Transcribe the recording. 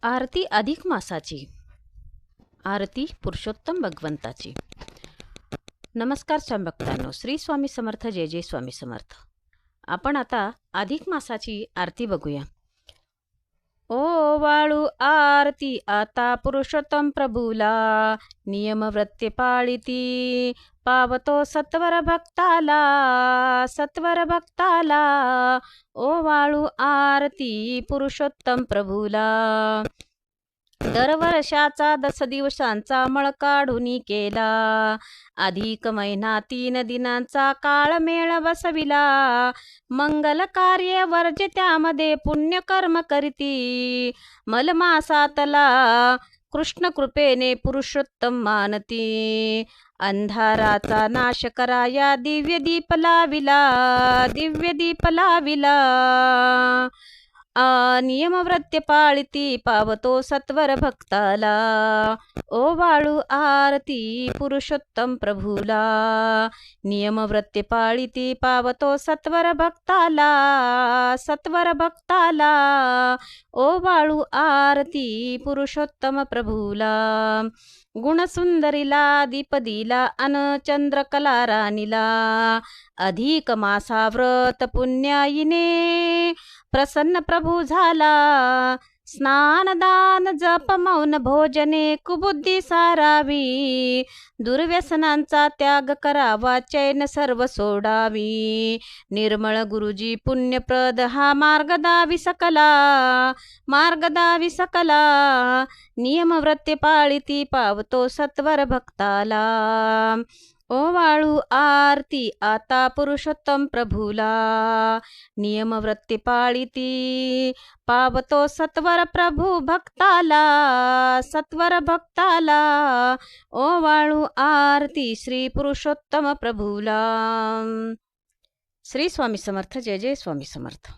आरती अधिक मासाची. आरती पुरुषोत्तम भगवंताची. नमस्कार भक्तांनो, श्री स्वामी समर्थ, जय जय स्वामी समर्थ. आपण आता अधिक मासाची आरती बघूया. ओ वाळू आरती आता पुरुषोत्तम प्रभूला, नियमव्रत्य पाळिती पावतो सत्वर भक्ताला, सत्वर भक्ताला. ओ वाळू आरती पुरुषोत्तम प्रभूला, दरवर्षाचा 10 दिवसांचा मळ काढून केला, अधिक महिना 3 दिनांचा काळ मेळ बसविला. मंगल कार्य वर्ज त्यामध्ये पुण्यकर्म करीती, मलमासातला कृष्ण कृपेने पुरुषोत्तम मानती. अंधाराचा नाश कराया दिव्य दीप लाविला, दिव्य दीप लाविला. नियमव्रत्य पाळिती पावतो सत्वर भक्ताला. ओ वाळू आरती पुरुषोत्तम प्रभूला, नियमव्रत्य पाळिती पावतो सत्वर भक्ताला, सत्वर भक्ताला. ओ वाळू आरती पुरुषोत्तम प्रभूला, गुणसुंदरीला दीप दिला अन चंद्रकला राणीला. अधिक मासा व्रत पुण्याईने प्रसन्न प्रभू झाला. स्नान दान जप मौन भोजने कुबुद्धी सारावी, दुर्व्यसनांचा त्याग करावा चैन सर्व सोडावी. निर्मळ गुरुजी पुण्यप्रद हा मार्ग दावी सकला, मार्ग दावी सकला. नियमव्रत्य पाळिती पावतो सत्वर भक्ताला. ओ वाळू आरती आता पुरुषोत्तम प्रभूला, नियमव्रत्य पाळिती पावतो सत्वर प्रभू भक्ताला, सत्वर भक्ताला. ओ वाळू आरती श्री पुरुषोत्तम प्रभूला. श्री स्वामी समर्थ, जय जय स्वामी समर्थ.